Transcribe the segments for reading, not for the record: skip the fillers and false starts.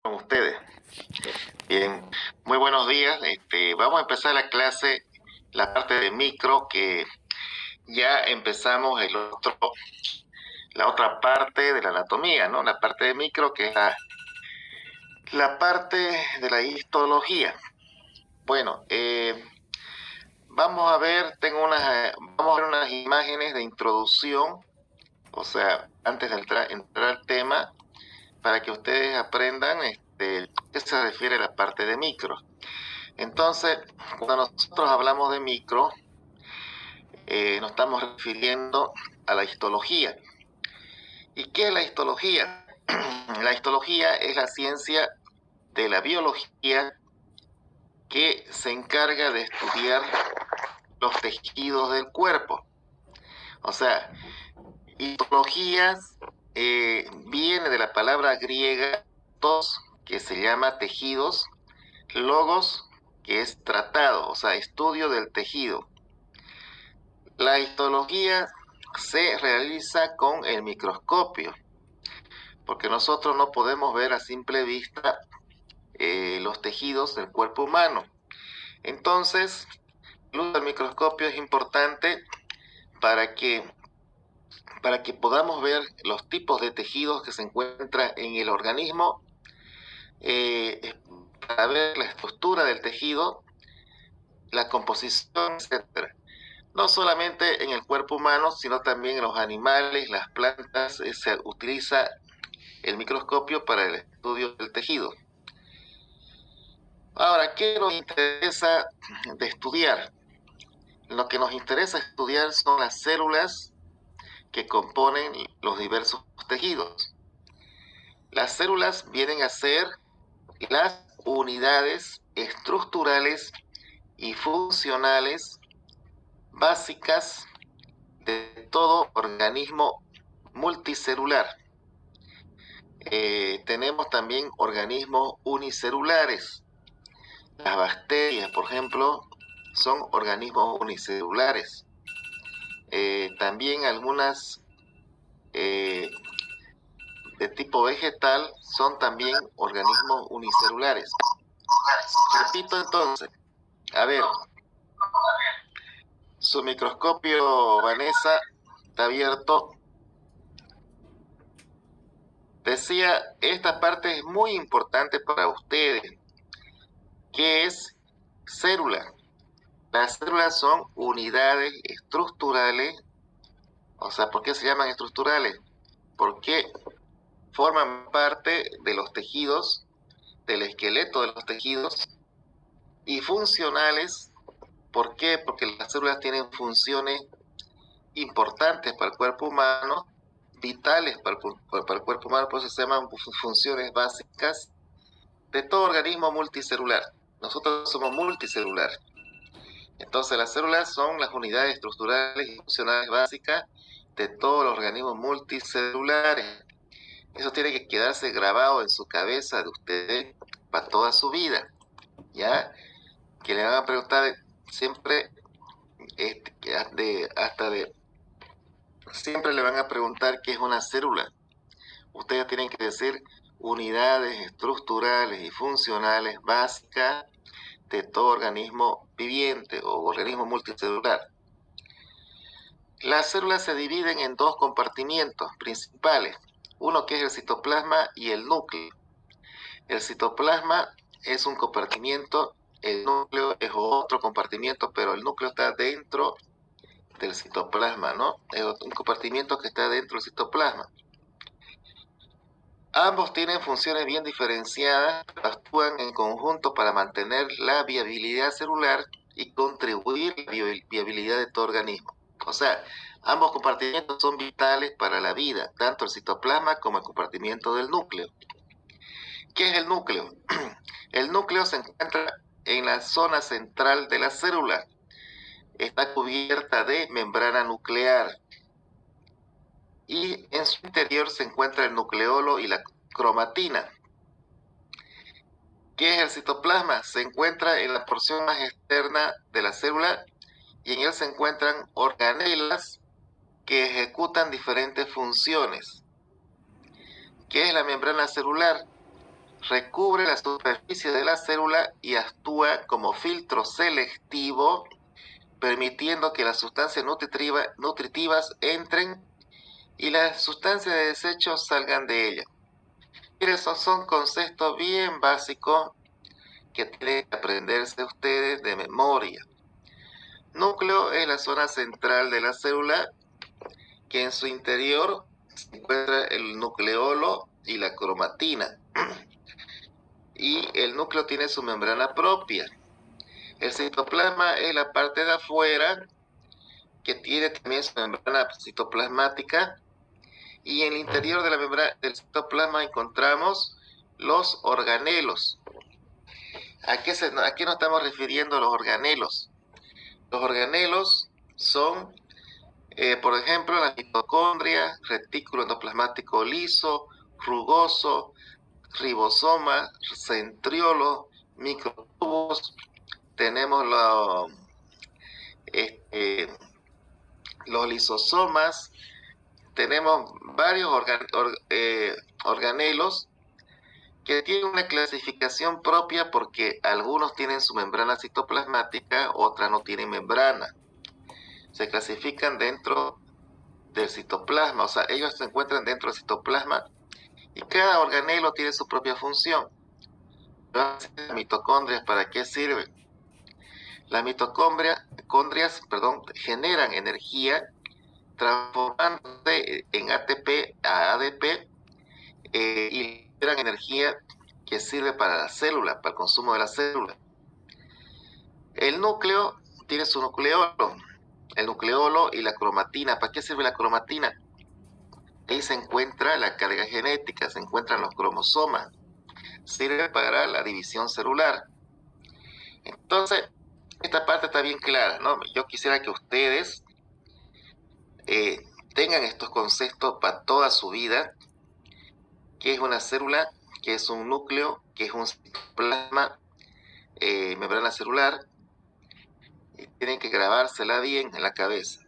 con ustedes. Bien, muy buenos días. Vamos a empezar la clase, la parte de micro, que ya empezamos la otra parte de la anatomía, ¿no? La parte de micro, que es la parte de la histología. Bueno, vamos a ver unas imágenes de introducción, o sea, antes de entrar al tema, para que ustedes aprendan qué se refiere a la parte de micro. Entonces, cuando nosotros hablamos de micro, nos estamos refiriendo a la histología. ¿Y qué es la histología? La histología es la ciencia de la biología que se encarga de estudiar los tejidos del cuerpo. O sea, histologías viene de la palabra griega tos, que se llama tejidos, logos, que es tratado, o sea, estudio del tejido. La histología se realiza con el microscopio, porque nosotros no podemos ver a simple vista los tejidos del cuerpo humano. Entonces, el uso del microscopio es importante para que, para que podamos ver los tipos de tejidos que se encuentran en el organismo, para ver la estructura del tejido, la composición, etc. No solamente en el cuerpo humano, sino también en los animales, las plantas, se utiliza el microscopio para el estudio del tejido. Ahora, ¿qué nos interesa de estudiar? Lo que nos interesa estudiar son las células que componen los diversos tejidos. Las células vienen a ser las unidades estructurales y funcionales básicas de todo organismo multicelular. Tenemos también organismos unicelulares. Las bacterias, por ejemplo, son organismos unicelulares. También algunas de tipo vegetal son también organismos unicelulares. Repito entonces, a ver, su microscopio, Vanessa, está abierto. Decía, esta parte es muy importante para ustedes. ¿Qué es célula? Las células son unidades estructurales. O sea, ¿por qué se llaman estructurales? Porque forman parte de los tejidos, del esqueleto de los tejidos, y funcionales. ¿Por qué? Porque las células tienen funciones importantes para el cuerpo humano, vitales para el cuerpo humano, por eso se llaman funciones básicas de todo organismo multicelular. Nosotros somos multicelular. Entonces las células son las unidades estructurales y funcionales básicas de todos los organismos multicelulares. Eso tiene que quedarse grabado en su cabeza de ustedes para toda su vida, ¿ya? Que le van a preguntar siempre, siempre le van a preguntar qué es una célula. Ustedes tienen que decir unidades estructurales y funcionales básicas de todo organismo viviente o organismo multicelular. Las células se dividen en dos compartimientos principales, uno que es el citoplasma y el núcleo. El citoplasma es un compartimiento, el núcleo es otro compartimiento, pero el núcleo está dentro del citoplasma, ¿no? Es un compartimiento que está dentro del citoplasma. Ambos tienen funciones bien diferenciadas, pero actúan en conjunto para mantener la viabilidad celular y contribuir a la viabilidad de todo organismo. O sea, ambos compartimientos son vitales para la vida, tanto el citoplasma como el compartimiento del núcleo. ¿Qué es el núcleo? El núcleo se encuentra en la zona central de la célula. Está cubierta de membrana nuclear. Y en su interior se encuentra el nucleolo y la cromatina. ¿Qué es el citoplasma? Se encuentra en la porción más externa de la célula y en él se encuentran organelas que ejecutan diferentes funciones. ¿Qué es la membrana celular? recubre la superficie de la célula y actúa como filtro selectivo, permitiendo que las sustancias nutritivas entren y las sustancias de desecho salgan de ella. Esos son conceptos bien básicos que tienen que aprenderse ustedes de memoria. Núcleo es la zona central de la célula, que en su interior se encuentra el nucleolo y la cromatina. Y el núcleo tiene su membrana propia. El citoplasma es la parte de afuera, que tiene también su membrana citoplasmática. Y en el interior de la membrana del citoplasma encontramos los organelos. ¿A qué nos estamos refiriendo los organelos? Los organelos son, por ejemplo, la mitocondria, retículo endoplasmático liso, rugoso, ribosoma, centriolo, microtubos. Tenemos los lisosomas. Tenemos varios organelos que tienen una clasificación propia porque algunos tienen su membrana citoplasmática, otras no tienen membrana. Se clasifican dentro del citoplasma, o sea, ellos se encuentran dentro del citoplasma y cada organelo tiene su propia función. Las mitocondrias, ¿para qué sirven? Las mitocondrias, generan energía transformándose en ATP a ADP y liberan energía que sirve para la célula, para el consumo de la célula. El núcleo tiene su nucleolo, el nucleolo y la cromatina. ¿Para qué sirve la cromatina? Ahí se encuentra la carga genética, se encuentran los cromosomas. Sirve para la división celular. Entonces, esta parte está bien clara, ¿no? Yo quisiera que ustedes tengan estos conceptos para toda su vida. ¿Qué es una célula? ¿Qué es un núcleo? ¿Qué es un citoplasma? Membrana celular. Y tienen que grabársela bien en la cabeza.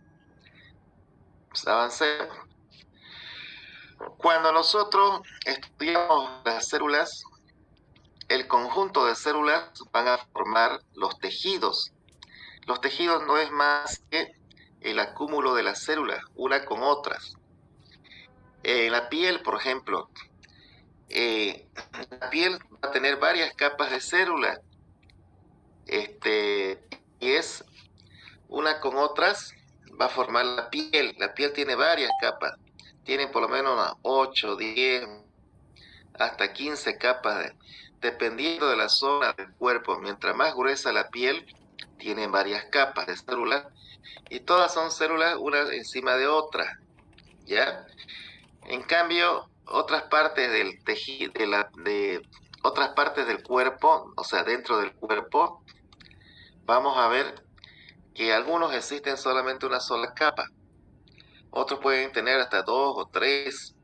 Pues avancemos. Cuando nosotros estudiamos las células, el conjunto de células van a formar los tejidos. Los tejidos no es más que el acúmulo de las células, una con otras. En la piel, por ejemplo, la piel va a tener varias capas de células. Y es una con otras, va a formar la piel. La piel tiene varias capas. Tiene por lo menos unas 8, 10, hasta 15 capas, dependiendo de la zona del cuerpo. Mientras más gruesa la piel, tienen varias capas de células. Y todas son células una encima de otra, ¿ya? En cambio, otras partes del tejido, otras partes del cuerpo, o sea, dentro del cuerpo, vamos a ver que algunos existen solamente una sola capa. Otros pueden tener hasta 2 o 3,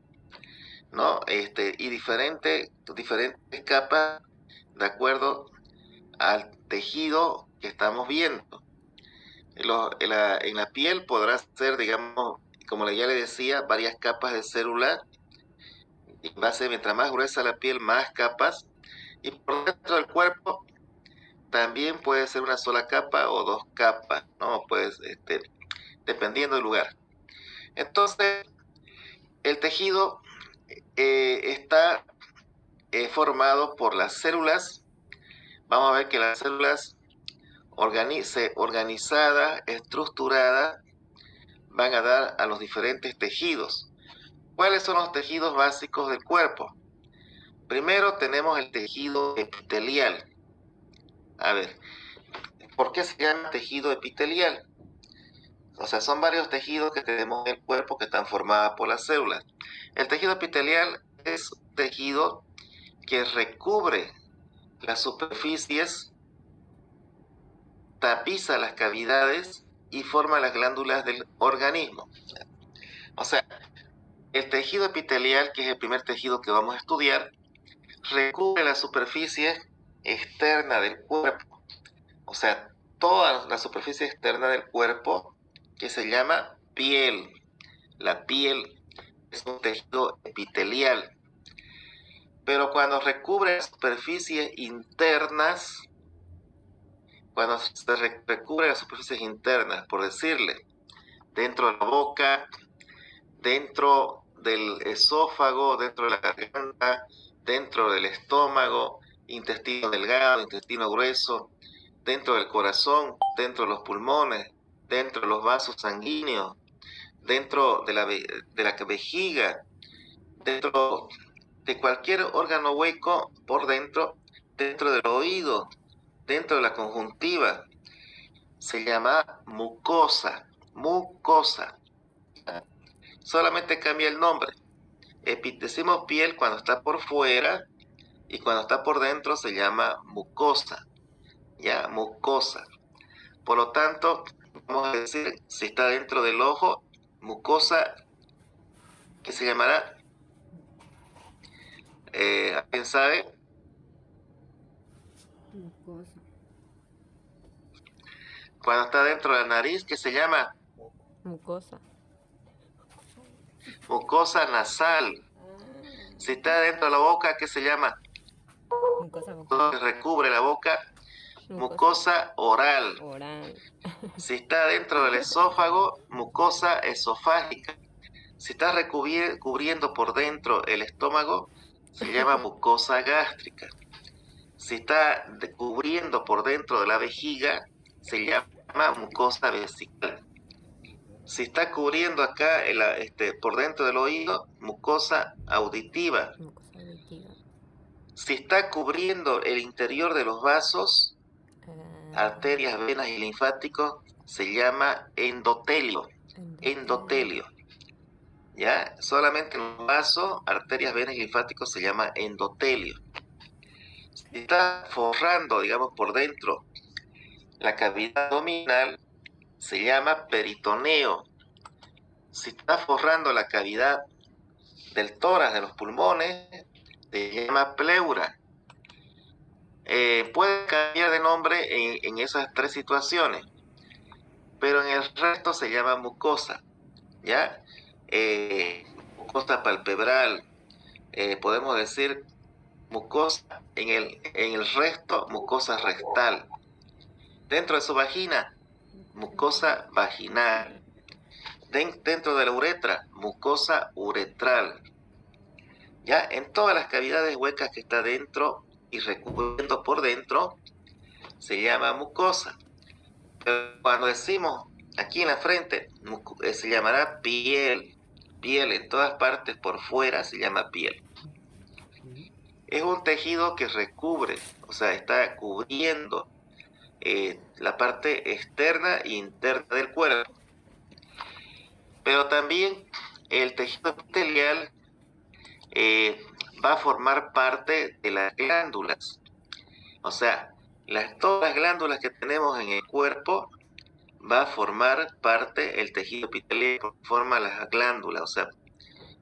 ¿no? Y diferentes capas de acuerdo al tejido que estamos viendo. En la piel podrá ser, digamos, como ya le decía, varias capas de célula. Y va a ser, mientras más gruesa la piel, más capas. Y por dentro del cuerpo también puede ser una sola capa o 2 capas, ¿no? Pues, dependiendo del lugar. Entonces, el tejido está formado por las células. Vamos a ver que las células organizadas, estructuradas, van a dar a los diferentes tejidos. ¿Cuáles son los tejidos básicos del cuerpo? Primero tenemos el tejido epitelial. A ver, ¿por qué se llama tejido epitelial? O sea, son varios tejidos que tenemos en el cuerpo que están formados por las células. El tejido epitelial es un tejido que recubre las superficies, tapiza las cavidades y forma las glándulas del organismo. O sea, el tejido epitelial, que es el primer tejido que vamos a estudiar, recubre la superficie externa del cuerpo. O sea, toda la superficie externa del cuerpo, que se llama piel. La piel es un tejido epitelial. Pero cuando recubre superficies internas, cuando se recubre las superficies internas, por decirle, dentro de la boca, dentro del esófago, dentro de la garganta, dentro del estómago, intestino delgado, intestino grueso, dentro del corazón, dentro de los pulmones, dentro de los vasos sanguíneos, dentro de la vejiga, dentro de cualquier órgano hueco por dentro, dentro del oído, dentro de la conjuntiva, se llama mucosa, mucosa. Solamente cambia el nombre. Decimos piel cuando está por fuera y cuando está por dentro se llama mucosa, ya, mucosa. Por lo tanto, vamos a decir, si está dentro del ojo, mucosa, ¿qué se llamará? ¿Alguien sabe? Mucosa. Cuando está dentro de la nariz, ¿qué se llama? Mucosa. Mucosa nasal. Si está dentro de la boca, ¿qué se llama? Mucosa Todo que bucal. recubre la boca, mucosa oral. Oral. Si está dentro del esófago, mucosa esofágica. Si está cubriendo por dentro el estómago, se llama mucosa gástrica. Si está cubriendo por dentro de la vejiga, se llama mucosa vesical. Si está cubriendo acá por dentro del oído, mucosa auditiva. Mucosa auditiva. Si está cubriendo el interior de los vasos, arterias, venas y linfáticos, se llama endotelio. Endotelio. ¿Ya? Solamente en los vasos, arterias, venas y linfáticos se llama endotelio. Si está forrando, digamos, por dentro la cavidad abdominal, se llama peritoneo. Si está forrando la cavidad del tórax de los pulmones, se llama pleura. Puede cambiar de nombre en esas tres situaciones, pero en el resto se llama mucosa, ¿ya? Mucosa palpebral, podemos decir mucosa, en el resto, mucosa rectal. Dentro de su vagina, mucosa vaginal. Dentro de la uretra, mucosa uretral. Ya en todas las cavidades huecas que está dentro y recubriendo por dentro, se llama mucosa. Pero cuando decimos aquí en la frente, se llamará piel. Piel en todas partes por fuera se llama piel. Es un tejido que recubre, o sea, está cubriendo la parte externa e interna del cuerpo. Pero también el tejido epitelial va a formar parte de las glándulas. O sea, todas las glándulas que tenemos en el cuerpo va a formar parte el tejido epitelial que forma las glándulas. O sea,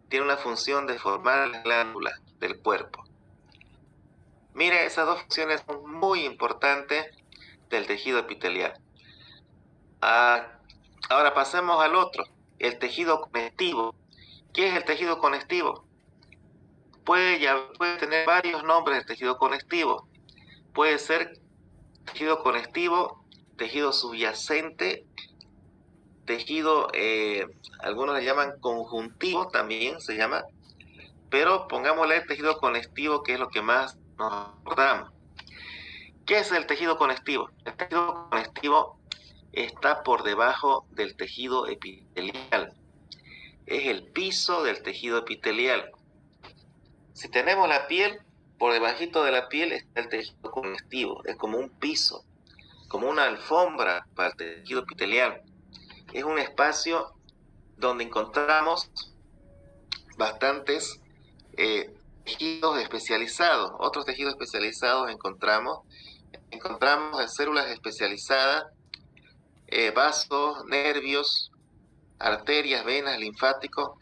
tiene una función de formar las glándulas del cuerpo. Mira, esas dos funciones son muy importantes del tejido epitelial. Ahora pasemos al otro, el tejido conectivo. ¿Qué es el tejido conectivo? Puede tener varios nombres el tejido conectivo. Puede ser tejido conectivo, tejido subyacente, tejido, algunos le llaman conjuntivo, también se llama, pero pongámosle el tejido conectivo, que es lo que más nos acordamos. ¿Qué es el tejido conectivo? El tejido conectivo está por debajo del tejido epitelial. Es el piso del tejido epitelial. Si tenemos la piel, por debajito de la piel está el tejido conectivo. Es como un piso, como una alfombra para el tejido epitelial. Es un espacio donde encontramos bastantes tejidos especializados. Otros tejidos especializados encontramos células especializadas, vasos, nervios, arterias, venas, linfáticos.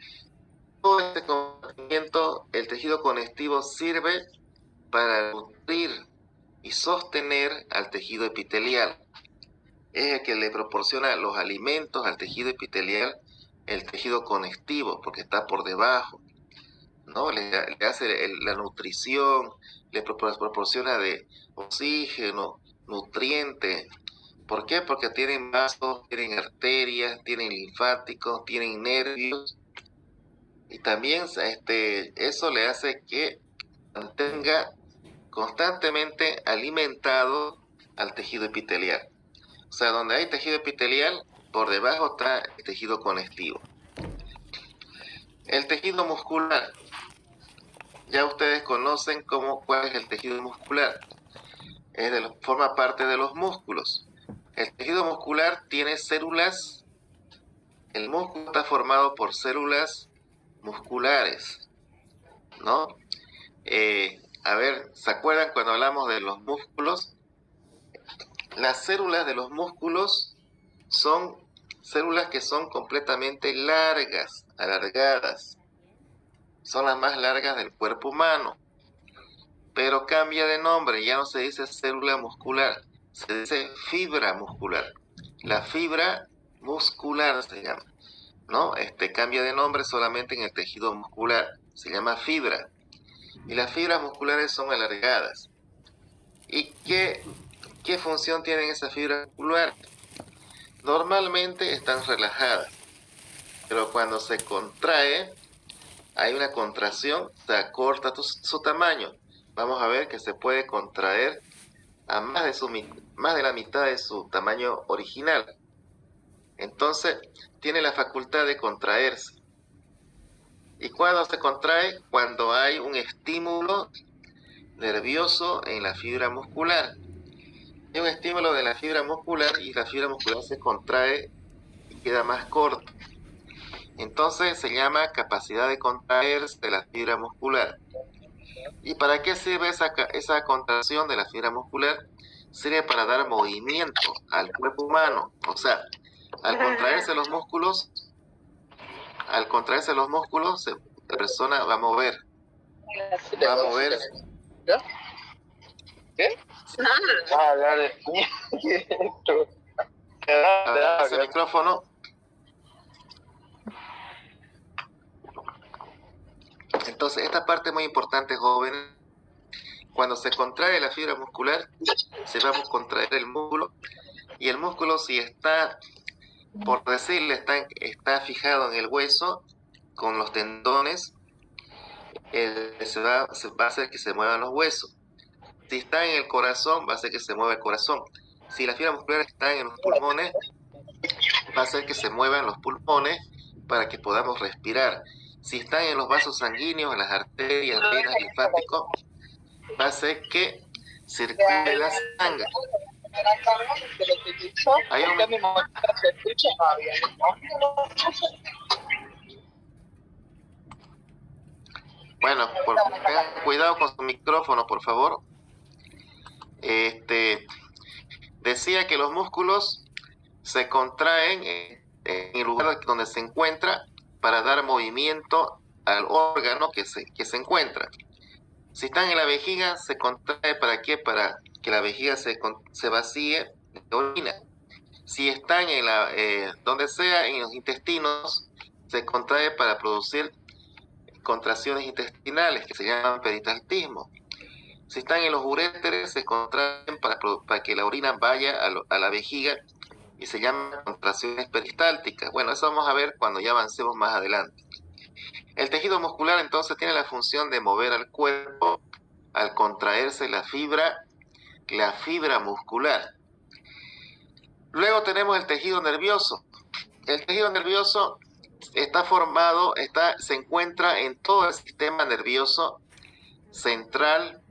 Todo este comportamiento, el tejido conectivo sirve para nutrir y sostener al tejido epitelial. Es el que le proporciona los alimentos al tejido epitelial, el tejido conectivo, porque está por debajo. ¿no? Le hace la nutrición, le proporciona de oxígeno, nutrientes. ¿Por qué? Porque tienen vasos, tienen arterias, tienen linfáticos, tienen nervios, y también eso le hace que mantenga constantemente alimentado al tejido epitelial. O sea, donde hay tejido epitelial, por debajo está el tejido conectivo. El tejido muscular. Ya ustedes conocen cuál es el tejido muscular. Forma parte de los músculos. El tejido muscular tiene células. El músculo está formado por células musculares, ¿no? A ver, ¿se acuerdan cuando hablamos de los músculos? Las células de los músculos son células que son completamente largas, alargadas. Son las más largas del cuerpo humano. Pero cambia de nombre, ya no se dice célula muscular, se dice fibra muscular. La fibra muscular se llama, ¿no? Cambia de nombre solamente en el tejido muscular, se llama fibra. Y las fibras musculares son alargadas. ¿Y qué función tienen esas fibras musculares? Normalmente están relajadas, pero cuando se contrae, hay una contracción, se acorta su tamaño. Vamos a ver que se puede contraer a más de la mitad de su tamaño original. Entonces, tiene la facultad de contraerse. ¿Y cuándo se contrae? Cuando hay un estímulo nervioso en la fibra muscular. Hay un estímulo de la fibra muscular y la fibra muscular se contrae y queda más corta. Entonces se llama capacidad de contraerse de la fibra muscular. ¿Y para qué sirve esa contracción de la fibra muscular? Sirve para dar movimiento al cuerpo humano. O sea, al contraerse los músculos, la persona va a mover. Va a mover. ¿Qué? Dale. Ese micrófono. Entonces, esta parte es muy importante, jóvenes. Cuando se contrae la fibra muscular, se va a contraer el músculo. Y el músculo, si está, por decirle, está fijado en el hueso, con los tendones, va a hacer que se muevan los huesos. Si está en el corazón, va a hacer que se mueva el corazón. Si la fibra muscular está en los pulmones, va a hacer que se muevan los pulmones para que podamos respirar. Si están en los vasos sanguíneos, en las arterias, venas, linfáticos, va a hacer que circule la sangre. Hay un... Bueno, tengan cuidado con su micrófono, por favor. Decía que los músculos se contraen en el lugar donde se encuentra para dar movimiento al órgano que se encuentra. Si están en la vejiga, se contrae ¿para qué? Para que la vejiga se vacíe de orina. Si están donde sea, en los intestinos, se contrae para producir contracciones intestinales que se llaman peristaltismo. Si están en los uréteres, se contraen para que la orina vaya a la vejiga y se llaman contracciones peristálticas. Bueno, eso vamos a ver cuando ya avancemos más adelante. El tejido muscular entonces tiene la función de mover al cuerpo al contraerse la fibra muscular. Luego tenemos el tejido nervioso. El tejido nervioso se encuentra en todo el sistema nervioso central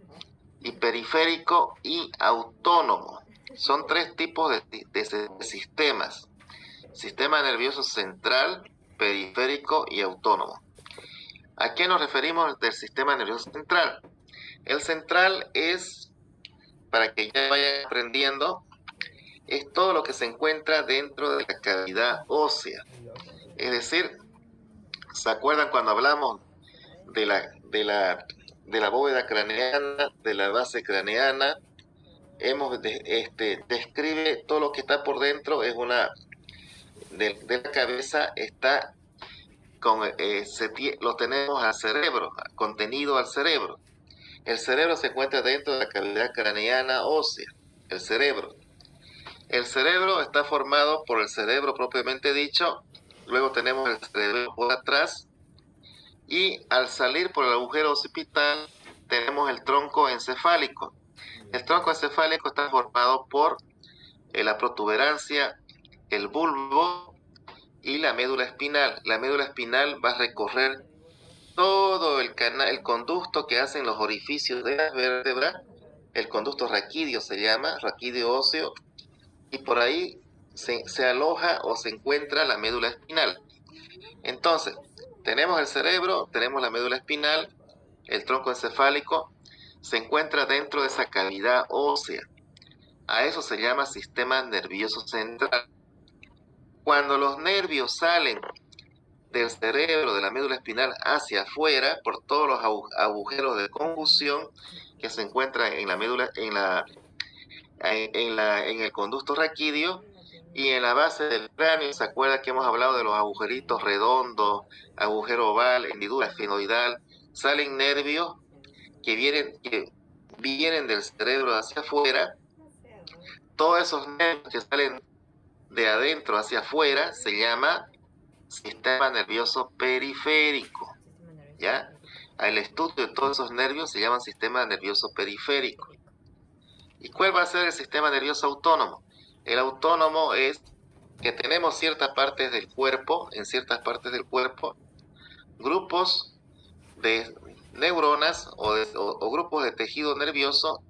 y periférico y autónomo. Son tres tipos de sistemas: sistema nervioso central, periférico y autónomo. ¿A qué nos referimos del sistema nervioso central? El central es, para que ya vayan aprendiendo, es todo lo que se encuentra dentro de la cavidad ósea. Es decir, ¿se acuerdan cuando hablamos de la bóveda craneana, de la base craneana? Describe todo lo que está por dentro, de la cabeza está lo tenemos al cerebro, contenido al cerebro. El cerebro se encuentra dentro de la cavidad craneana ósea, el cerebro. El cerebro está formado por el cerebro propiamente dicho, luego tenemos el cerebro por atrás, y al salir por el agujero occipital tenemos el tronco encefálico. El tronco encefálico está formado por la protuberancia, el bulbo y la médula espinal. La médula espinal va a recorrer todo el conducto que hacen los orificios de la vértebra, el conducto raquídeo se llama, raquídeo óseo, y por ahí se aloja o se encuentra la médula espinal. Entonces, tenemos el cerebro, tenemos la médula espinal, el tronco encefálico, se encuentra dentro de esa cavidad ósea. A eso se llama sistema nervioso central. Cuando los nervios salen del cerebro, de la médula espinal hacia afuera, por todos los agujeros de conjunción que se encuentran en la médula, en el conducto raquídeo y en la base del cráneo. ¿Se acuerda que hemos hablado de los agujeritos redondos, agujero oval, hendidura esfenoidal? Salen nervios que vienen del cerebro hacia afuera. Todos esos nervios que salen de adentro hacia afuera se llama sistema nervioso periférico, ¿ya? El estudio de todos esos nervios se llama sistema nervioso periférico. ¿Y cuál va a ser el sistema nervioso autónomo? El autónomo es que tenemos ciertas partes del cuerpo, en ciertas partes del cuerpo, grupos de neuronas o grupos de tejido nervioso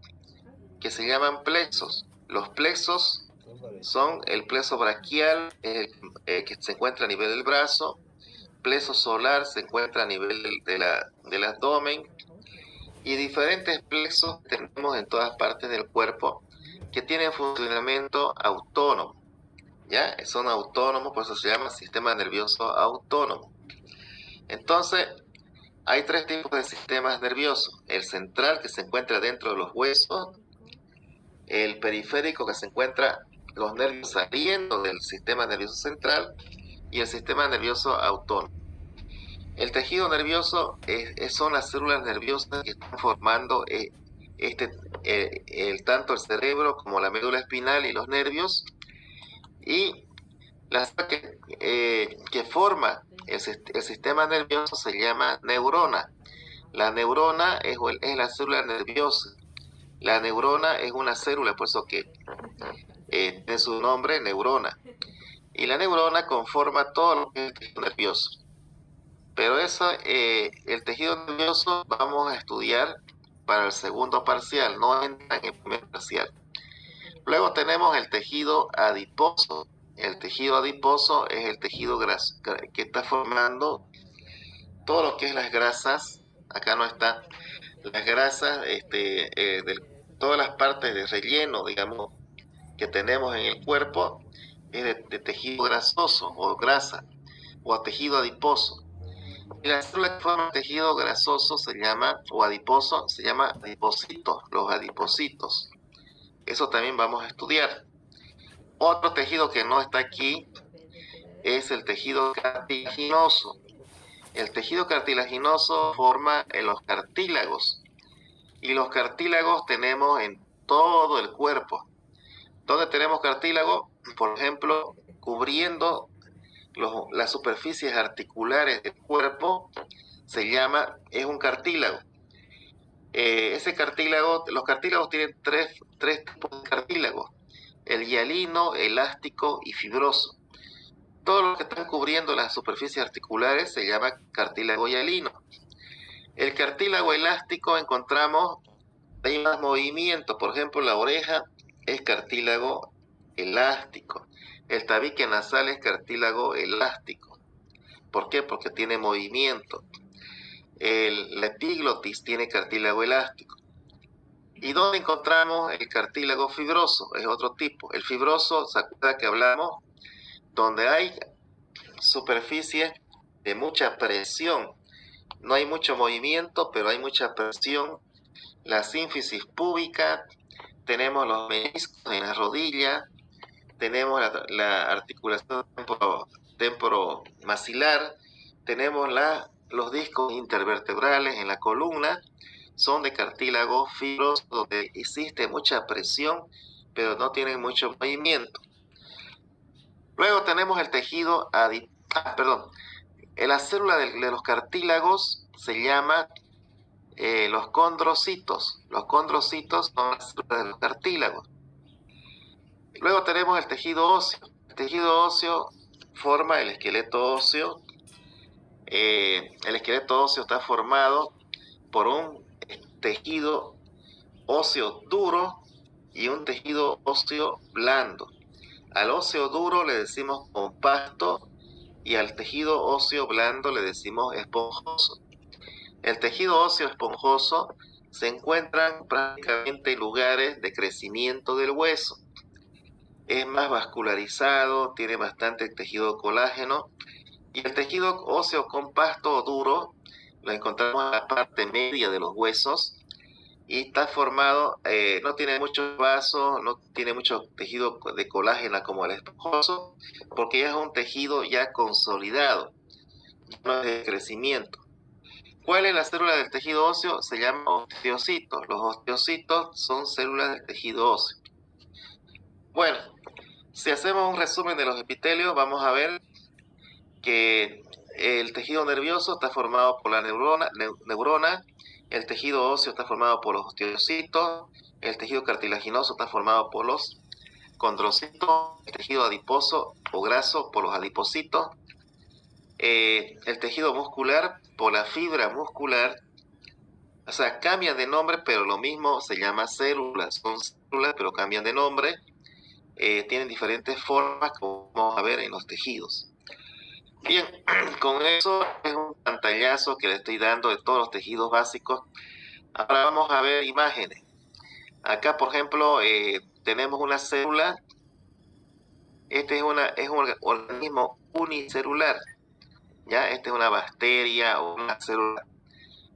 que se llaman plexos. Los plexos son el plexo braquial, que se encuentra a nivel del brazo, plexo solar se encuentra a nivel del abdomen, y diferentes plexos tenemos en todas partes del cuerpo que tienen funcionamiento autónomo, ¿ya? Son autónomos, por eso se llama sistema nervioso autónomo. Entonces, hay tres tipos de sistemas nerviosos: el central, que se encuentra dentro de los huesos; el periférico, que se encuentra los nervios saliendo del sistema nervioso central; y el sistema nervioso autónomo. El tejido nervioso son las células nerviosas que están formando tanto el cerebro como la médula espinal y los nervios, y las que forma el sistema nervioso se llama neurona. La neurona es la célula nerviosa. La neurona es una célula, por eso que tiene su nombre, neurona. Y la neurona conforma todo lo que es el tejido nervioso. Pero el tejido nervioso vamos a estudiar para el segundo parcial, no entra en el primer parcial. Luego tenemos el tejido adiposo. El tejido adiposo es el tejido que está formando todo lo que es las grasas. Acá no está. Las grasas, todas las partes de relleno, digamos, que tenemos en el cuerpo, es de tejido grasoso o grasa, o tejido adiposo. Y la célula que forma el tejido grasoso o adiposo se llama adipocitos, los adipocitos. Eso también vamos a estudiar. Otro tejido que no está aquí es el tejido cartilaginoso. El tejido cartilaginoso forma en los cartílagos. Y los cartílagos tenemos en todo el cuerpo. ¿Dónde tenemos cartílago? Por ejemplo, cubriendo las superficies articulares del cuerpo, es un cartílago. Ese cartílago, los cartílagos tienen tres tipos de cartílagos: el hialino, elástico y fibroso. Todos los que están cubriendo las superficies articulares se llama cartílago hialino. El cartílago elástico encontramos, hay más movimiento. Por ejemplo, la oreja es cartílago elástico. El tabique nasal es cartílago elástico. ¿Por qué? Porque tiene movimiento. La epiglotis tiene cartílago elástico. ¿Y dónde encontramos el cartílago fibroso? Es otro tipo. El fibroso, ¿se acuerda que hablamos? Donde hay superficie de mucha presión. No hay mucho movimiento, pero hay mucha presión. La sínfisis púbica, tenemos los meniscos en la rodilla, tenemos la articulación temporomaxilar, tenemos los discos intervertebrales en la columna, son de cartílago fibroso, donde existe mucha presión, pero no tienen mucho movimiento. Luego tenemos el tejido la célula de los cartílagos se llama los condrocitos. Los condrocitos son las células de los cartílagos. Luego tenemos el tejido óseo. El tejido óseo forma el esqueleto óseo. El esqueleto óseo está formado por un tejido óseo duro y un tejido óseo blando. Al óseo duro le decimos compacto y al tejido óseo blando le decimos esponjoso. El tejido óseo esponjoso se encuentra prácticamente en lugares de crecimiento del hueso. Es más vascularizado, tiene bastante tejido colágeno, y el tejido óseo compacto o duro lo encontramos en la parte media de los huesos y está formado, no tiene muchos vasos, no tiene mucho tejido de colágeno como el esponjoso, porque ya es un tejido ya consolidado, no es de crecimiento. ¿Cuál es la célula del tejido óseo? Se llama osteocitos. Los osteocitos son células del tejido óseo. Bueno, si hacemos un resumen de los epitelios, vamos a ver que el tejido nervioso está formado por la neurona, el tejido óseo está formado por los osteocitos, el tejido cartilaginoso está formado por los condrocitos, el tejido adiposo o graso por los adipocitos, el tejido muscular por la fibra muscular. O sea, cambian de nombre, pero lo mismo se llama células. Son células, pero cambian de nombre. Tienen diferentes formas, como vamos a ver en los tejidos. Bien, con eso es un pantallazo que le estoy dando de todos los tejidos básicos. Ahora vamos a ver imágenes. Acá, por ejemplo, tenemos una célula. Este es un organismo unicelular. ¿Ya? Esta es una bacteria o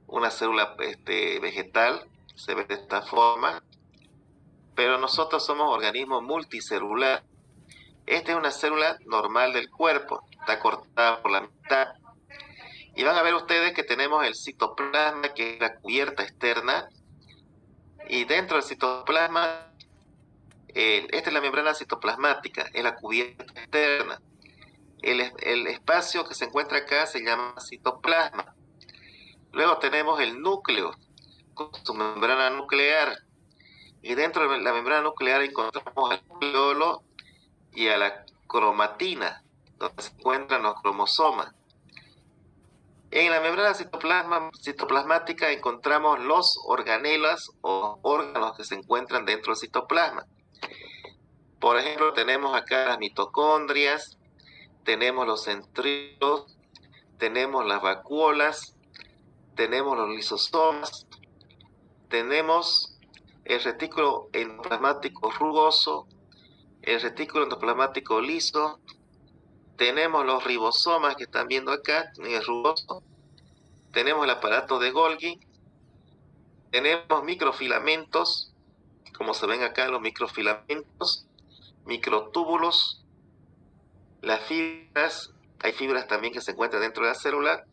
una célula vegetal, se ve de esta forma, pero nosotros somos organismos multicelular. Esta es una célula normal del cuerpo, está cortada por la mitad, y van a ver ustedes que tenemos el citoplasma, que es la cubierta externa, y dentro del citoplasma, esta es la membrana citoplasmática, es la cubierta externa. El espacio que se encuentra acá se llama citoplasma. Luego tenemos el núcleo, con su membrana nuclear, y dentro de la membrana nuclear encontramos al nucleolo y a la cromatina, donde se encuentran los cromosomas. En la membrana citoplasmática encontramos los organelas o órganos que se encuentran dentro del citoplasma. Por ejemplo, tenemos acá las mitocondrias, tenemos los centriolos, tenemos las vacuolas, tenemos los lisosomas, tenemos el retículo endoplasmático rugoso, el retículo endoplasmático liso, tenemos los ribosomas que están viendo acá, en el rugoso, tenemos el aparato de Golgi, tenemos microfilamentos, como se ven acá los microfilamentos, microtúbulos, las fibras, hay fibras también que se encuentran dentro de la célula.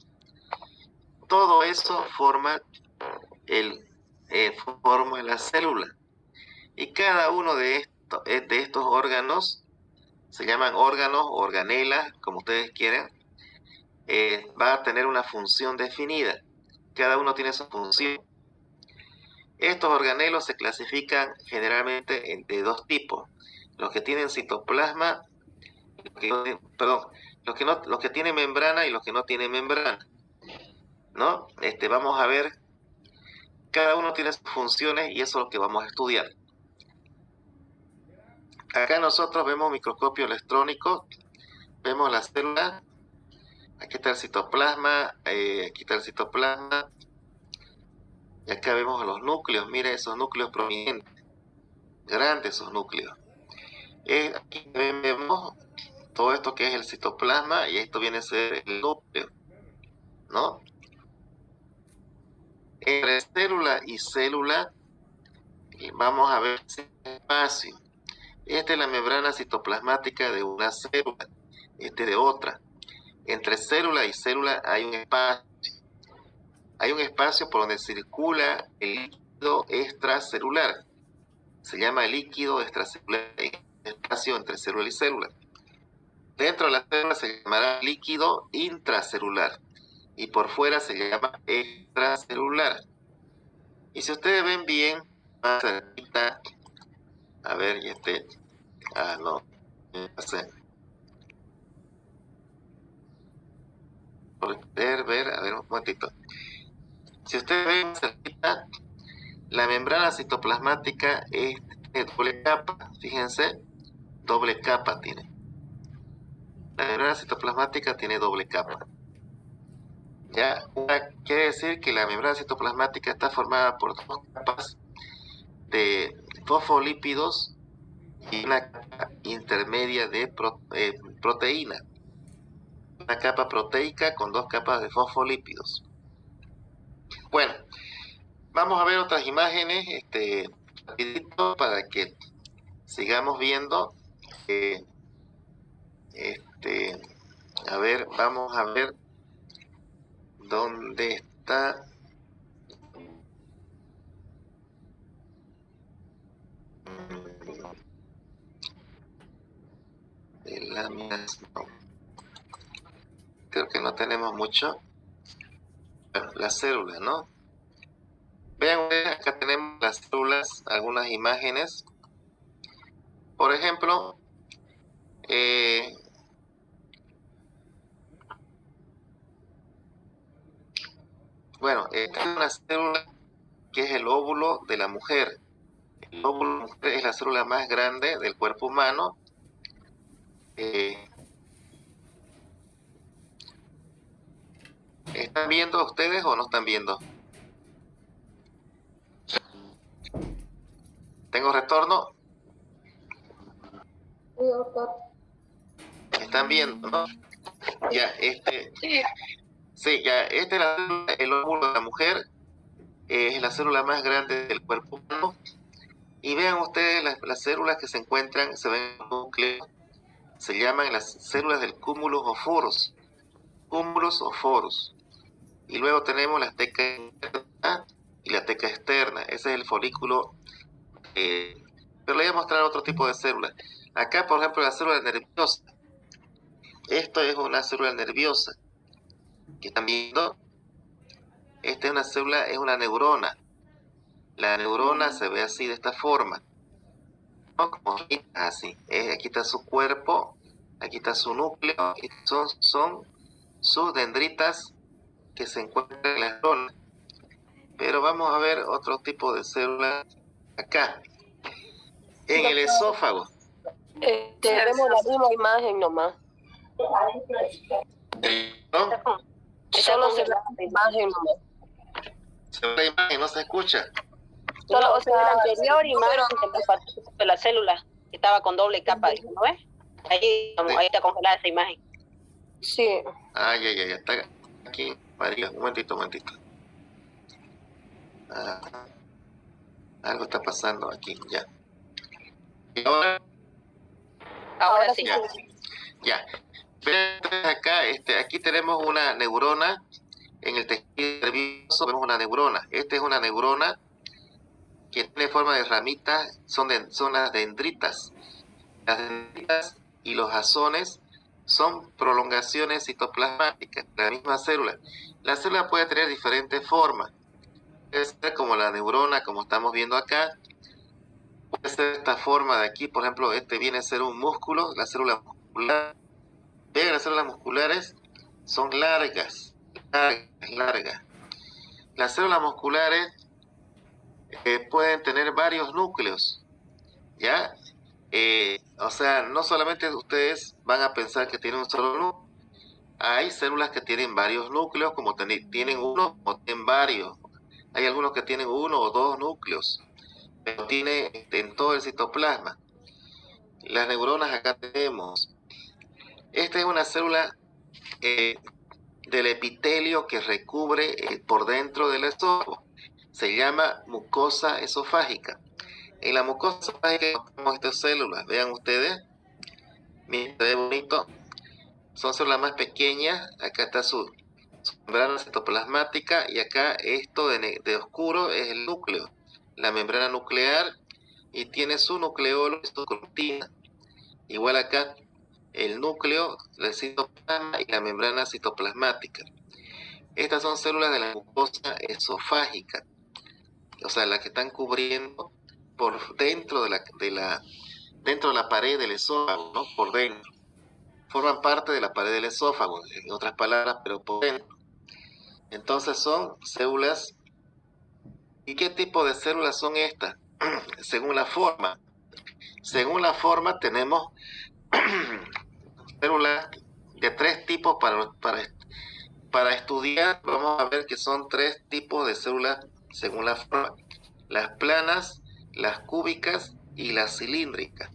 Todo eso forma la célula. Y cada uno de estos órganos, se llaman órganos, organelas, como ustedes quieran, va a tener una función definida. Cada uno tiene su función. Estos organelos se clasifican generalmente de dos tipos: los que tienen citoplasma, los que tienen membrana y los que no tienen membrana, ¿no? Vamos a ver, cada uno tiene sus funciones y eso es lo que vamos a estudiar. Acá nosotros vemos microscopio electrónico, vemos la célula, aquí está el citoplasma, aquí está el citoplasma, y acá vemos los núcleos. Mire esos núcleos prominentes, grandes esos núcleos. Aquí vemos todo esto que es el citoplasma y esto viene a ser el núcleo, ¿no? Entre célula y célula vamos a ver ese espacio. Esta es la membrana citoplasmática de una célula, de otra. Entre célula y célula hay un espacio. Hay un espacio por donde circula el líquido extracelular. Se llama líquido extracelular, espacio entre célula y célula. Dentro de la célula se llamará líquido intracelular y por fuera se llama extracelular. Y si ustedes ven bien, más cerquita, a ver, no, me pasé. Por poder ver, a ver, un momentito. Si ustedes ven más cerquita, la membrana citoplasmática es de doble capa, fíjense, doble capa tiene. La membrana citoplasmática tiene doble capa. Ya, quiere decir que la membrana citoplasmática está formada por dos capas de fosfolípidos y una capa intermedia de proteína. Una capa proteica con dos capas de fosfolípidos. Bueno, vamos a ver otras imágenes, rapidito para que sigamos viendo. A ver, vamos a ver dónde está. De láminas, no. Creo que no tenemos mucho. Bueno, las células, ¿no? Vean ustedes, acá tenemos las células, algunas imágenes. Por ejemplo, bueno, esta es una célula que es el óvulo de la mujer. El óvulo de la mujer es la célula más grande del cuerpo humano. ¿Están viendo ustedes o no están viendo? ¿Tengo retorno? ¿Están viendo, no? Ya, sí, ya, esta es la célula, el óvulo de la mujer, es la célula más grande del cuerpo humano. Y vean ustedes las células que se encuentran, se ven en el núcleo, se llaman las células del cúmulos o foros. Cúmulos o foros. Y luego tenemos la teca interna y la teca externa. Ese es el folículo. Pero le voy a mostrar otro tipo de células. Acá, por ejemplo, la célula nerviosa. Esto es una célula nerviosa. ¿Qué están viendo? Esta es una célula, es una neurona. La neurona se ve así, de esta forma, ¿no? Como así. Aquí está su cuerpo, aquí está su núcleo, y son sus dendritas que se encuentran en la neurona. Pero vamos a ver otro tipo de célula acá. En el esófago. Tenemos la misma imagen nomás. ¿No? Solo se ve la imagen nomás. Se ve la imagen, no se escucha. Solo, o sea, la anterior imagen de la célula que estaba con doble capa, ¿no ves? Ahí está congelada esa imagen. Sí. Ah, ya, está aquí, María, un momentito. Algo está pasando aquí, ya. Y Ahora sí. Ya. Ven acá, aquí tenemos una neurona. En el tejido nervioso vemos una neurona. Esta es una neurona que tiene forma de ramita, son las dendritas. Las dendritas y los azones son prolongaciones citoplasmáticas de la misma célula. La célula puede tener diferentes formas. Puede ser como la neurona, como estamos viendo acá. Puede ser esta forma de aquí, por ejemplo, viene a ser un músculo, la célula muscular. Vean, las células musculares son largas. Las células musculares pueden tener varios núcleos, ¿ya? O sea, no solamente ustedes van a pensar que tienen un solo núcleo. Hay células que tienen varios núcleos, como tienen uno o tienen varios. Hay algunos que tienen uno o dos núcleos, pero tiene en todo el citoplasma. Las neuronas acá tenemos. Esta es una célula del epitelio que recubre por dentro del esófago. Se llama mucosa esofágica. En la mucosa esofágica tenemos estas células. Vean ustedes. Miren, se ve bonito. son células más pequeñas. Acá está su membrana citoplasmática, y acá esto de oscuro es el núcleo, la membrana nuclear, y tiene su nucleolo y su cortina. Igual acá el núcleo, el citoplasma y la membrana citoplasmática. Estas son células de la mucosa esofágica, o sea, las que están cubriendo por dentro dentro de la pared del esófago, ¿no? Por dentro. Forman parte de la pared del esófago, en otras palabras, pero por dentro. Entonces son células. ¿Y qué tipo de células son estas? Según la forma. Según la forma tenemos células de 3 tipos para estudiar. Vamos a ver que son 3 tipos de células según la forma: las planas, las cúbicas y las cilíndricas.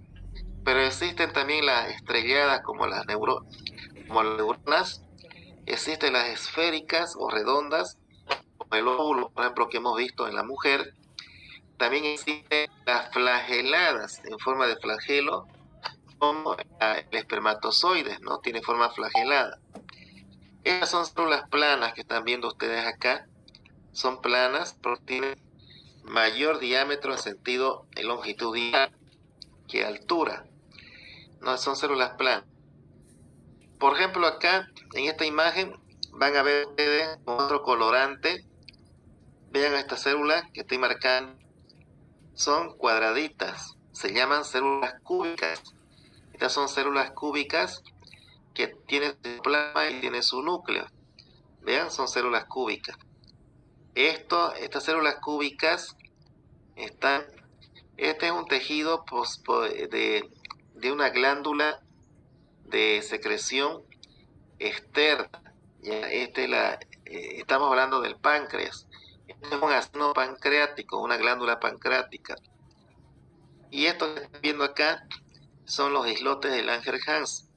Pero existen también las estrelladas como las neuronas. Existen las esféricas o redondas, como el óvulo, por ejemplo, que hemos visto en la mujer. También existen las flageladas en forma de flagelo, como el espermatozoide, ¿no? Tiene forma flagelada. Estas son células planas que están viendo ustedes acá. Son planas, pero tienen mayor diámetro en sentido longitudinal que altura. No, son células planas. Por ejemplo, acá en esta imagen van a ver ustedes otro colorante. Vean estas células que estoy marcando. Son cuadraditas. Se llaman células cúbicas. Estas son células cúbicas que tienen su plasma y tienen su núcleo. Vean, son células cúbicas. Estas células cúbicas están. Este es un tejido de una glándula de secreción externa. Ya, estamos hablando del páncreas. Este es un asno pancreático, una glándula pancreática. Y esto que están viendo acá son los islotes de Langerhans.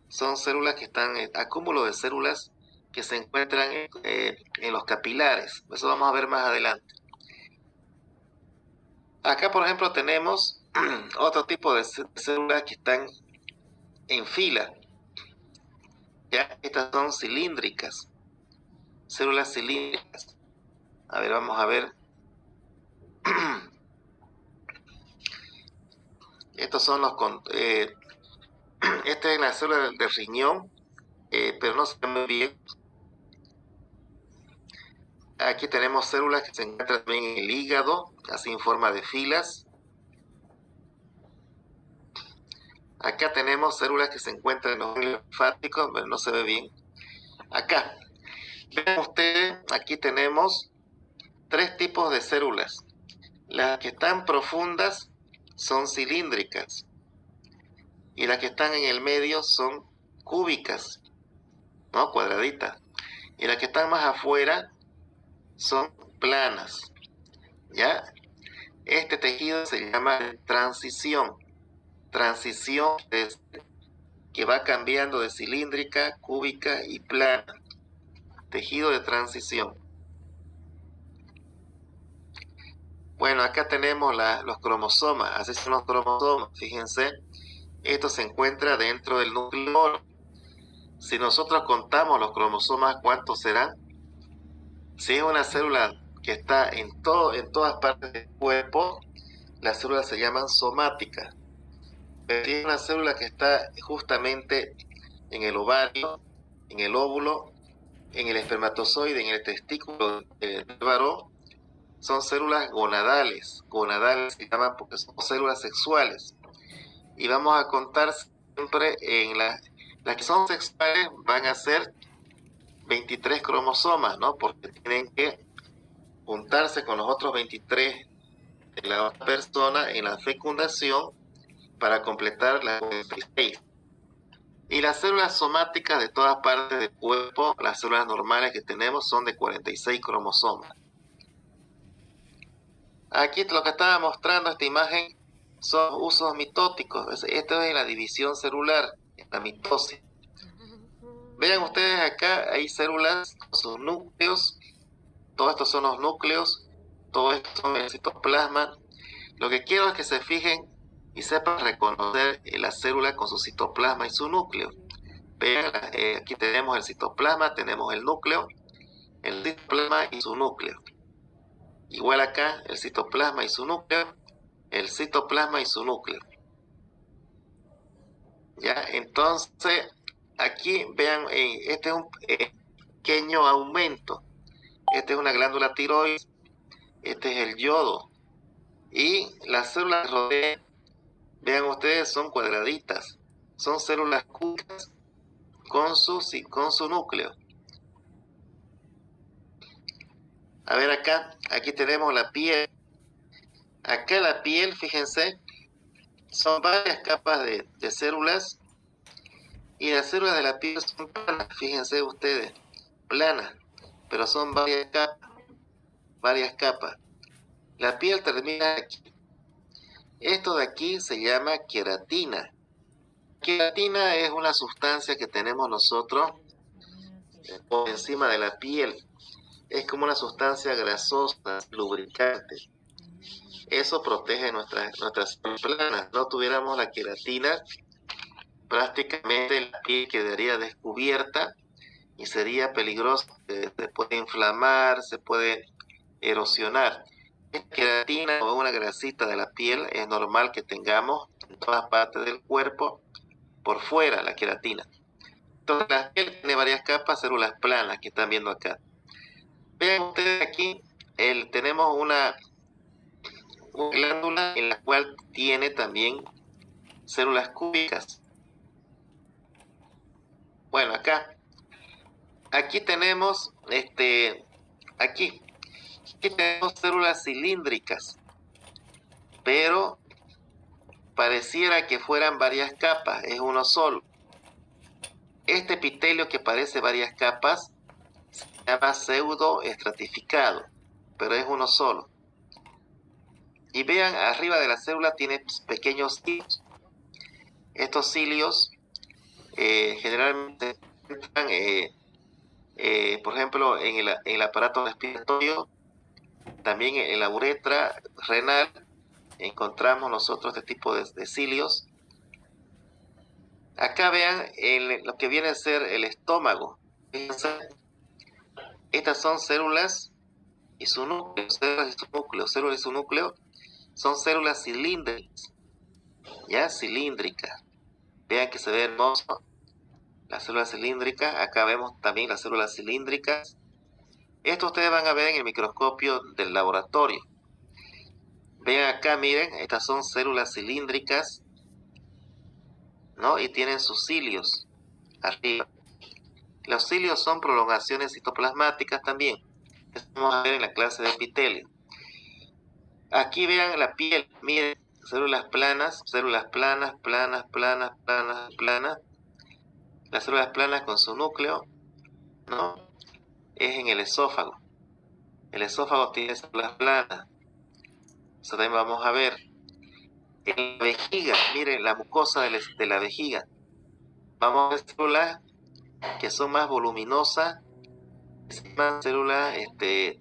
Son células que están, acúmulo de células que se encuentran en los capilares. Eso vamos a ver más adelante. Acá, por ejemplo, tenemos otro tipo de células que están en fila. ¿Ya? Estas son cilíndricas. Células cilíndricas. A ver, vamos a ver. Estos son esta es la célula del riñón, pero no se ve muy bien. Aquí tenemos células que se encuentran también en el hígado, así en forma de filas. Acá tenemos células que se encuentran en los ganglios linfáticos, pero no se ve bien. Acá, ven ustedes, aquí tenemos 3 tipos de células. Las que están profundas son cilíndricas, y las que están en el medio son cúbicas, ¿no? Cuadraditas. Y las que están más afuera son planas. ¿Ya? Este tejido se llama transición. Transición es que va cambiando de cilíndrica, cúbica y plana. Tejido de transición. Bueno, acá tenemos los cromosomas. Así son los cromosomas. Fíjense, esto se encuentra dentro del núcleo. Si nosotros contamos los cromosomas, ¿cuántos serán? Si es una célula que está en todas partes del cuerpo, las células se llaman somáticas. Pero si es una célula que está justamente en el ovario, en el óvulo, en el espermatozoide, en el testículo del varón, son células gonadales. Gonadales se llaman porque son células sexuales. Y vamos a contar siempre en las que son sexuales, van a ser 23 cromosomas, ¿no? Porque tienen que juntarse con los otros 23 de la otra persona en la fecundación para completar las 46. Y las células somáticas de todas partes del cuerpo, las células normales que tenemos, son de 46 cromosomas. Aquí lo que estaba mostrando esta imagen son usos mitóticos. Esto es la división celular, la mitosis. Vean ustedes acá, hay células con sus núcleos. Todos estos son los núcleos. Todo esto son el citoplasma. Lo que quiero es que se fijen y sepan reconocer la célula con su citoplasma y su núcleo. Vean, aquí tenemos el citoplasma, tenemos el núcleo, el citoplasma y su núcleo. Igual acá, el citoplasma y su núcleo, el citoplasma y su núcleo. Ya, entonces, aquí vean, este es un pequeño aumento. Esta es una glándula tiroides, este es el yodo. Y las células que rodean, vean ustedes, son cuadraditas. Son células cúbicas con su núcleo. A ver acá, aquí tenemos la piel. Acá la piel, fíjense, son varias capas de células. Y las células de la piel son planas, fíjense ustedes, planas. Pero son varias capas, varias capas. La piel termina aquí. Esto de aquí se llama queratina. Queratina es una sustancia que tenemos nosotros por encima de la piel. Es como una sustancia grasosa, lubricante. Eso protege nuestras planas. No tuviéramos la queratina, prácticamente la piel quedaría descubierta y sería peligroso. Se puede inflamar, se puede erosionar. La queratina o una grasita de la piel es normal que tengamos en todas partes del cuerpo, por fuera la queratina. Entonces la piel tiene varias capas, células planas que están viendo acá. Vean ustedes aquí, tenemos una glándula en la cual tiene también células cúbicas. Bueno, aquí tenemos, aquí tenemos células cilíndricas, pero pareciera que fueran varias capas, es uno solo. Este epitelio que parece varias capas se llama pseudoestratificado, pero es uno solo. Y vean, arriba de la célula tiene pequeños cilios. Estos cilios generalmente entran, por ejemplo, en el aparato respiratorio, también en la uretra renal, encontramos nosotros este tipo de cilios. Acá vean lo que viene a ser el estómago. Fíjense, estas son células y su núcleo, células y su núcleo son células cilíndricas, ya cilíndricas. Vean que se ve hermoso las células cilíndricas. Acá vemos también las células cilíndricas. Esto ustedes van a ver en el microscopio del laboratorio. Vean acá, miren, estas son células cilíndricas, ¿no? Y tienen sus cilios arriba. Los cilios son prolongaciones citoplasmáticas también. Esto vamos a ver en la clase de epitelio. Aquí vean la piel, miren, células planas, planas. Las células planas con su núcleo, ¿no? Es en el esófago. El esófago tiene células planas. Eso también vamos a ver. En la vejiga, miren, la mucosa de la vejiga. Vamos a ver células que son más voluminosas, se llaman células de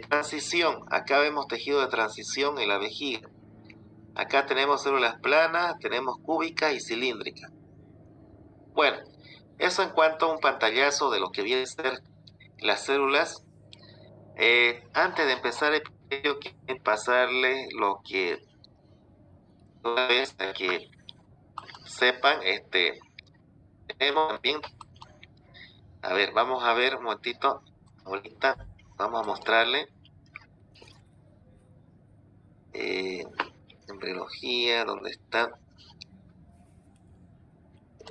transición. Acá vemos tejido de transición en la vejiga. Acá tenemos células planas, tenemos cúbicas y cilíndricas. Bueno, eso en cuanto a un pantallazo de lo que viene a ser las células. Antes de empezar, quiero pasarles lo que una vez a que sepan, tenemos también, a ver, vamos a ver un momentito, ahorita vamos a mostrarle embriología, ¿dónde está?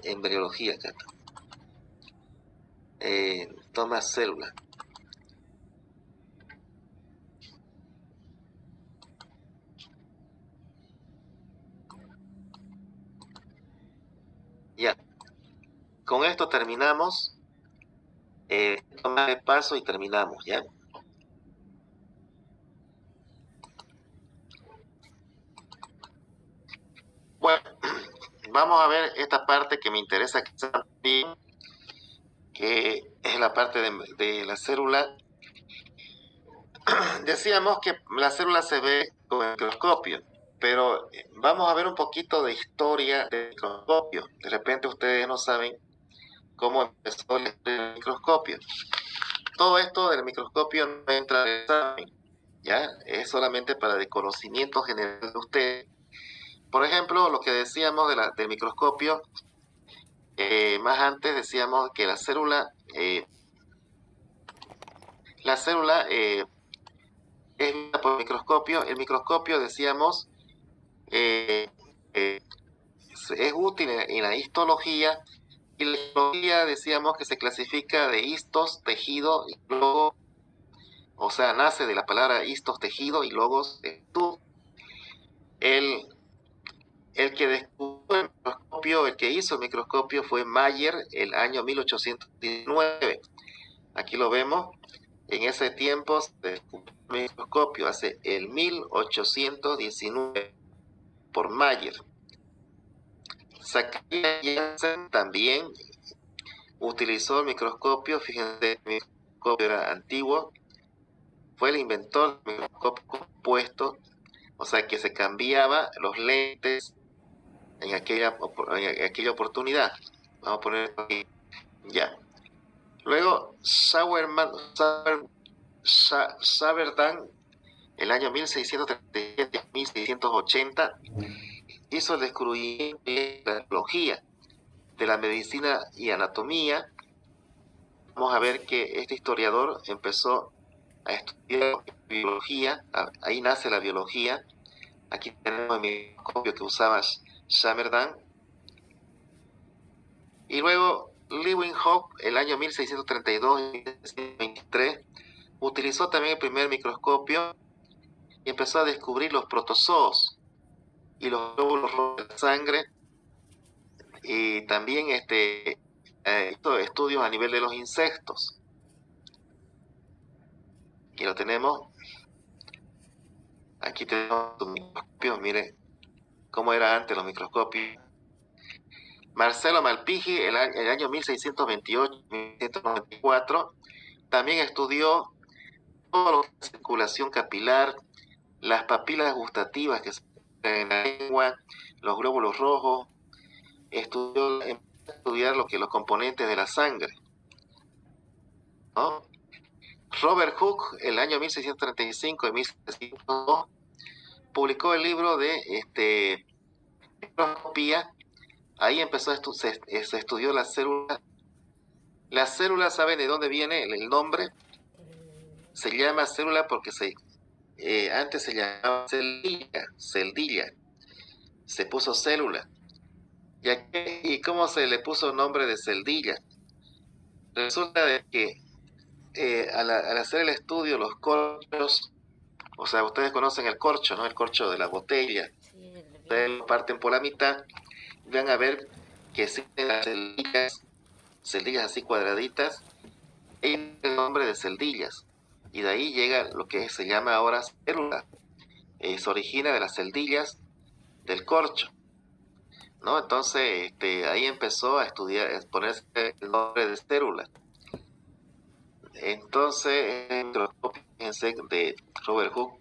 Embriología, acá está. Toma célula. Ya, con esto terminamos. Toma el paso y terminamos, ¿ya? Bueno, vamos a ver esta parte que me interesa que sepan bien, que es la parte de la célula. Decíamos que la célula se ve con el microscopio. Pero vamos a ver un poquito de historia del microscopio. De repente ustedes no saben cómo empezó el microscopio. Todo esto del microscopio no entra en el examen, ¿ya? Es solamente para el conocimiento general de ustedes. Por ejemplo, lo que decíamos del microscopio, más antes decíamos que la célula es vista por microscopio. El microscopio, decíamos, eh, eh, es útil en la histología, y la histología decíamos que se clasifica de histos, tejido y logo, o sea, nace de la palabra histos, tejido y logos, tú. El, el que descubrió el microscopio, el que hizo el microscopio fue Mayer el año 1819. Aquí lo vemos. En ese tiempo se descubrió el microscopio, hace el 1819, por Mayer. Zacharias Janssen también utilizó el microscopio. Fíjense, el microscopio era antiguo. Fue el inventor del microscopio compuesto, o sea que se cambiaba los lentes en aquella oportunidad. Vamos a poner aquí. Ya. Luego, Saberdan, el año 1637-1680, hizo el descubrimiento de la biología, de la medicina y anatomía. Vamos a ver que este historiador empezó a estudiar biología. Ahí nace la biología. Aquí tenemos el microscopio que usaba Saberdan. Y luego Leeuwenhoek, el año 1632 y 1623, utilizó también el primer microscopio y empezó a descubrir los protozoos y los glóbulos rojos de la sangre, y también hizo estudios a nivel de los insectos. Y lo tenemos. Aquí tenemos los microscopios. Mire cómo era antes los microscopios. Marcelo Malpighi, el año 1628-1694, también estudió todo lo que es la circulación capilar, las papilas gustativas que se encuentran en la lengua, los glóbulos rojos. Empezó a estudiar los componentes de la sangre, ¿no? Robert Hooke, el año 1635 y 1702, publicó el libro de microscopía. Ahí se estudió la célula. La célula, ¿saben de dónde viene el nombre? Se llama célula porque antes se llamaba celdilla. Se puso célula. ¿Y cómo se le puso nombre de celdilla? Resulta de que al hacer el estudio, los corchos, o sea, ustedes conocen el corcho, ¿no? El corcho de la botella. Ustedes lo parten por la mitad, van a ver que existen las celdillas así cuadraditas, y el nombre de celdillas. Y de ahí llega lo que se llama ahora célula. Se origina de las celdillas del corcho, ¿no? Entonces, ahí empezó a estudiar, a ponerse el nombre de célula. Entonces, el microscopio de Robert Hooke.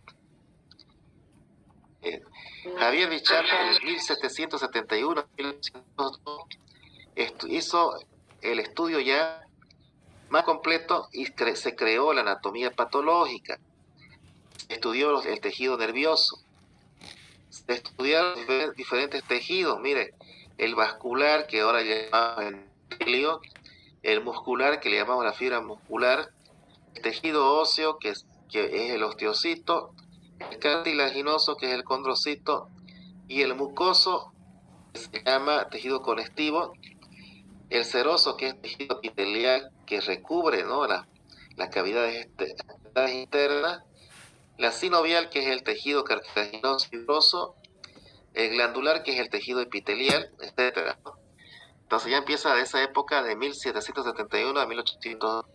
Javier Bichat, en 1771-1802, hizo el estudio ya más completo y se creó la anatomía patológica. Se estudió el tejido nervioso. Se estudiaron diferentes tejidos. Mire, el vascular, que ahora llamamos el helio, el muscular, que le llamamos la fibra muscular, el tejido óseo, que es el osteocito, el cartilaginoso, que es el condrocito, y el mucoso, que se llama tejido conectivo, el seroso, que es tejido epitelial, que recubre, ¿no?, las cavidades internas, la sinovial, que es el tejido cartilaginoso fibroso, el glandular, que es el tejido epitelial, etcétera. Entonces ya empieza de esa época de 1771 a 1802.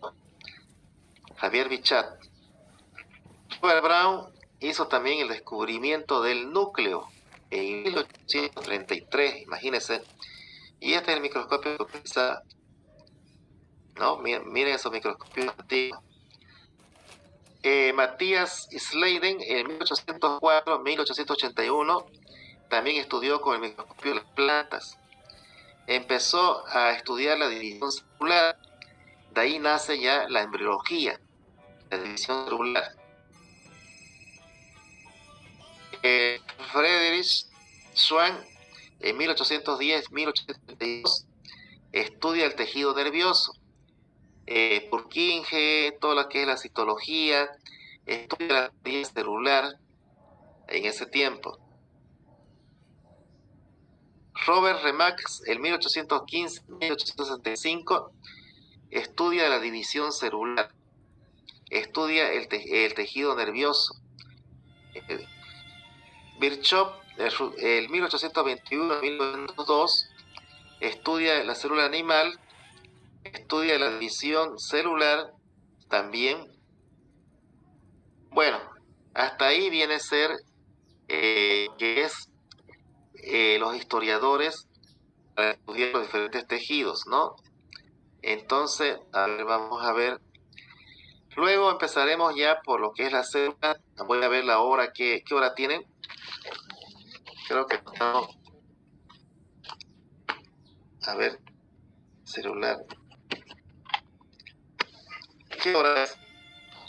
Javier Bichat. Robert Brown hizo también el descubrimiento del núcleo en 1833, imagínense. Y este es el microscopio que utiliza, ¿no? Miren esos microscopios antiguos. Matías Sleiden en 1804-1881 también estudió con el microscopio de las plantas. Empezó a estudiar la división celular. De ahí nace ya la embriología, la división celular. Friedrich Schwann en 1810-1832 estudia el tejido nervioso. Purkinje, todo lo que es la citología, estudia la teoría celular en ese tiempo. Robert Remax en 1815-1865 estudia la división celular, estudia el tejido nervioso. Virchow, el 1821-1902, estudia la célula animal, estudia la división celular también. Bueno, hasta ahí viene a ser que es los historiadores para estudiar los diferentes tejidos, ¿no? Entonces, a ver, vamos a ver. Luego empezaremos ya por lo que es la célula. Voy a ver la hora, ¿qué hora tienen? Creo que estamos... A ver, celular. ¿Qué hora es?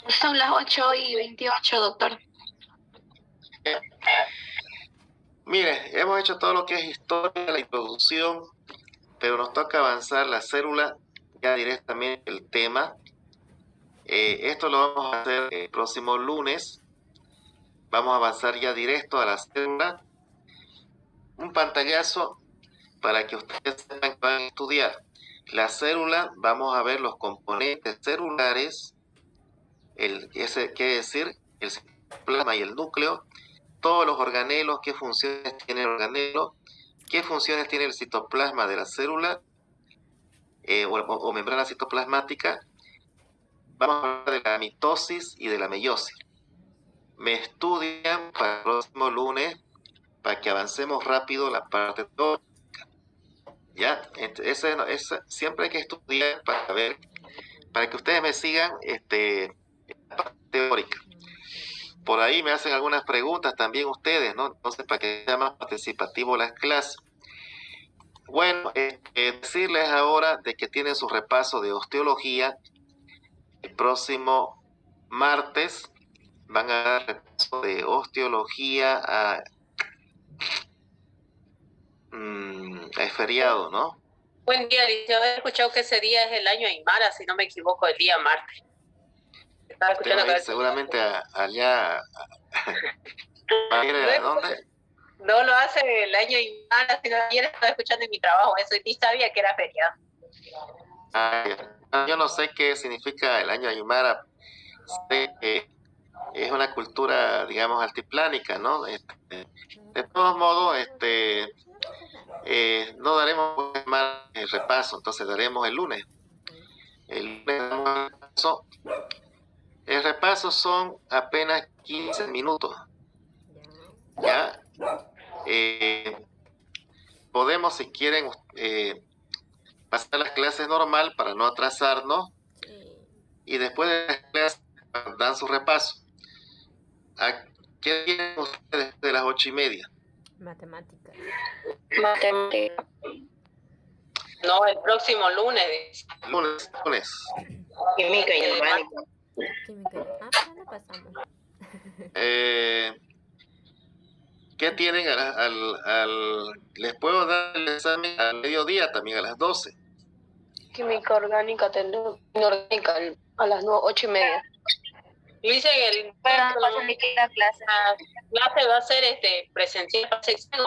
Son las 8:28, doctor. Mire, hemos hecho todo lo que es historia, la introducción, pero nos toca avanzar la célula, ya directamente el tema. Esto lo vamos a hacer el próximo lunes. Vamos a avanzar ya directo a la célula. Un pantallazo para que ustedes sepan que van a estudiar. La célula, vamos a ver los componentes celulares, quiere decir el citoplasma y el núcleo, todos los organelos, qué funciones tiene el organelo, qué funciones tiene el citoplasma de la célula o membrana citoplasmática. Vamos a hablar de la mitosis y de la meiosis. Me estudian para el próximo lunes para que avancemos rápido la parte teórica. ¿Ya? Siempre hay que estudiar para ver, para que ustedes me sigan la parte teórica. Por ahí me hacen algunas preguntas también ustedes, ¿no? Entonces, para que sea más participativo las clases. Bueno, decirles ahora de que tienen su repaso de osteología. El próximo martes van a dar repaso de osteología es feriado, ¿no? Buen día, licenciado. He escuchado que ese día es el año Aymara, si no me equivoco, el día martes. Estaba escuchando que seguramente allá. ¿A dónde? No lo hace el año Aymara, sino ayer estaba escuchando en mi trabajo eso y ni sabía que era feriado. Yo no sé qué significa el año Aymara. Sé que es una cultura, digamos, altiplánica, ¿no? De todos modos, no daremos más el repaso, entonces daremos el lunes. El lunes damos el repaso. El repaso son apenas 15 minutos. ¿Ya? Podemos, si quieren, pasar las clases normal para no atrasarnos. Y después de las clases dan su repaso. ¿A qué tienen ustedes de las 8:30? Matemáticas. Matemáticas. No, el próximo lunes. Lunes. Química y orgánica. Química. Pero no pasamos. ¿Qué tienen les puedo dar el examen al mediodía también a las 12? Química orgánica, inorgánica a las 8:30. Dicen la clase va a ser presencial para sección